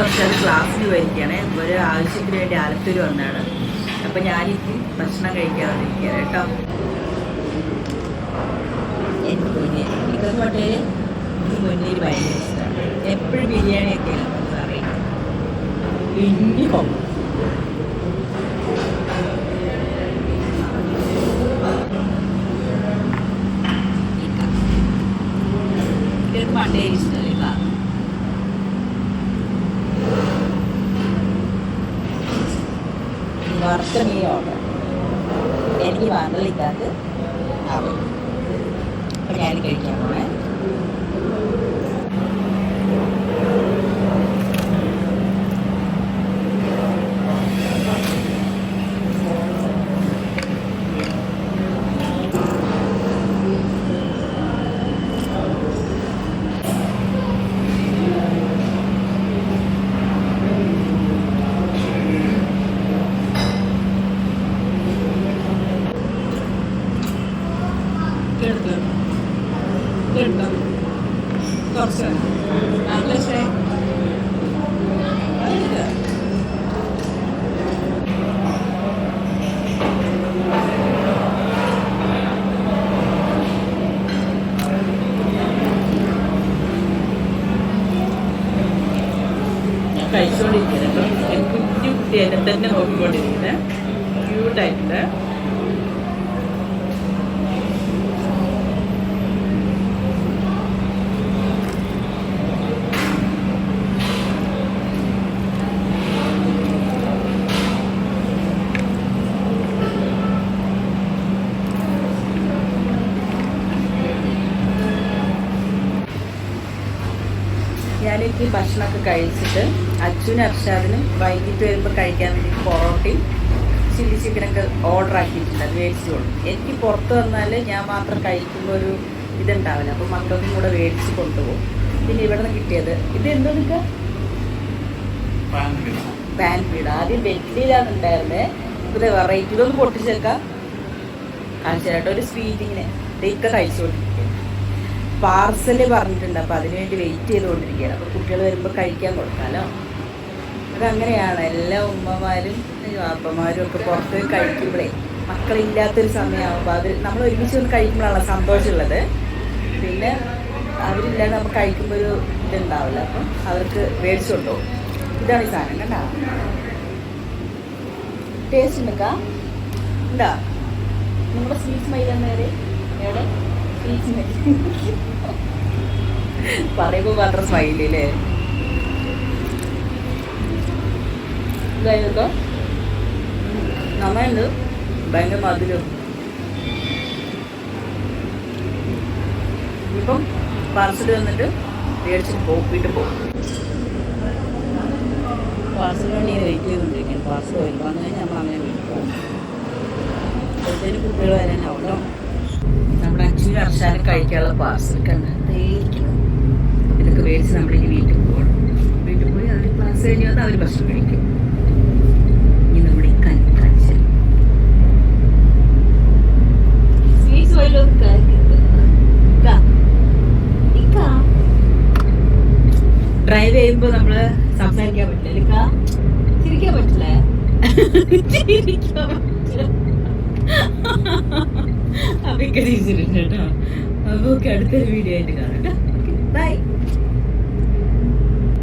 വർഷം ക്ലാസ്സിന് പോയിരിക്കുകയാണ്. ഒരു ആവശ്യത്തിന് വേണ്ടി ആലത്തൂർ വന്നതാണ്. അപ്പം ഞാനിക്ക് ഭക്ഷണം കഴിക്കാൻ വന്നിരിക്കുകയാണ് കേട്ടോ. എനിക്ക് ബിരിയാണി ഇതൊക്കെ ഹോട്ടലിൽ എനിക്ക് മുന്നേരി ഭയങ്കര ഇഷ്ടമാണ്. എപ്പോഴും ബിരിയാണിയൊക്കെ അറിയാം. ഇനിയോ ഇതൊക്കെ മണ്ടേരി ഇഷ്ടമല്ലേ വറുത്ത മീനുണ്ട്. എനിക്ക് വന്നലിക്കാത്ത ആവും. അപ്പം ഞാൻ കഴിക്കാൻ പോണേ. കുറച്ച് നല്ല കഴിച്ചുകൊണ്ടിരിക്കുന്നത്. കുഞ്ഞു കുട്ടി എന്നെ തന്നെ നോക്കിക്കൊണ്ടിരിക്കുന്നത് ക്യൂട്ടായിട്ട്. ഞാനെനിക്ക് ഭക്ഷണമൊക്കെ കഴിച്ചിട്ട് അച്ഛനും അർഷാദിനും വൈകിട്ട് വരുമ്പോൾ കഴിക്കാൻ വേണ്ടി പൊറോട്ടയും ചില്ലി ചിക്കനൊക്കെ ഓർഡർ ആക്കിയിട്ടുണ്ട്. അത് മേടിച്ചു കൊടുക്കും. എനിക്ക് പുറത്ത് വന്നാൽ ഞാൻ മാത്രം കഴിക്കുമ്പോൾ ഒരു ഇതുണ്ടാവില്ല. അപ്പോൾ മക്കൾക്കും കൂടെ മേടിച്ച് കൊണ്ടുപോകും. പിന്നെ ഇവിടെ നിന്ന് കിട്ടിയത് ഇത് എന്തോ നിൽക്കുക പാൻ പീട. ആദ്യം വെറ്റിലാണ് ഉണ്ടായിരുന്നത്. ഇത് വെറൈറ്റി ഇതൊന്ന് പൊട്ടിച്ചേക്കാം കാണിച്ചായിട്ട് ഒരു സ്വീറ്റ് ഇങ്ങനെ ഇതൊക്കെ കഴിച്ചുകൊണ്ടിരിക്കുക. പാർസല് പറഞ്ഞിട്ടുണ്ട്. അപ്പോൾ അതിനുവേണ്ടി വെയിറ്റ് ചെയ്തുകൊണ്ടിരിക്കുകയാണ്. അപ്പോൾ കുട്ടികൾ വരുമ്പോൾ കഴിക്കാൻ കൊടുക്കാമല്ലോ. അതങ്ങനെയാണ് എല്ലാ ഉമ്മമാരും അപ്പന്മാരും ഒക്കെ പുറത്ത് പോയി കഴിക്കുമ്പോഴേ മക്കളില്ലാത്തൊരു സമയമാകുമ്പോൾ അത് നമ്മൾ ഒരുമിച്ച് ഒന്ന് കഴിക്കുമ്പോഴാണ് സന്തോഷമുള്ളത്. പിന്നെ അവരില്ലാതെ നമ്മൾ കഴിക്കുമ്പോൾ ഒരു ഇതുണ്ടാവില്ല. അപ്പം അവർക്ക് മേടിച്ചു കൊണ്ടുപോകും. ഇതാണ് ഈ സാധനം കണ്ടാ. ടേസ്റ്റ് ഉണ്ടക്കാ ഉണ്ടാ നമ്മുടെ സ്വീറ്റ്സ് മൈലന്നേരെ എവിടെ പറയുമ്പോൾ മാത്രം സ്മൈലില്ലേ. ഇതായതോ നന്നായിട്ടുണ്ട്. ഭയങ്കര മധുരം. ഇപ്പം പാർസൽ വന്നിട്ട് മേടിച്ചിട്ട് പോകും. വീട്ടിൽ പോകും. പാർസൽ വേണ്ടി വെയിറ്റ് ചെയ്തുകൊണ്ടിരിക്കുകയാണ്. പാർസൽ വരും. വന്നു കഴിഞ്ഞാൽ നമ്മൾ അങ്ങനെ വീട്ടിൽ പോകും. അപ്പോഴത്തേന് കുട്ടികൾ വരാനാവല്ലോ. നമ്മുടെ അച്ഛനും അർഷാനും കഴിക്കാനുള്ള പാർസൽ കണ്ടിരിക്കണം. ഇതൊക്കെ മേടിച്ച് നമ്മളിനി വീട്ടിൽ പോകണം. വീട്ടിൽ പോയി അവർ ക്ലാസ് കഴിഞ്ഞ് വന്ന് അവർ ഭക്ഷണം കഴിക്കും. ഇനി നമ്മുടെ ഈ കണിക്കാഴ്ച സ്വീറ്റ്സ് വല്ലതും ഡ്രൈവ് ചെയ്യുമ്പോൾ നമ്മൾ സംസാരിക്കാൻ പറ്റില്ല. ചിരിക്കാൻ പറ്റില്ല. ചിരിക്കാൻ പറ്റില്ല. അപ്പൊ ചിരിച്ചിട്ടുണ്ട് കേട്ടോ. അപ്പൊ അടുത്തൊരു വീഡിയോ ആയിട്ട് കാണാം.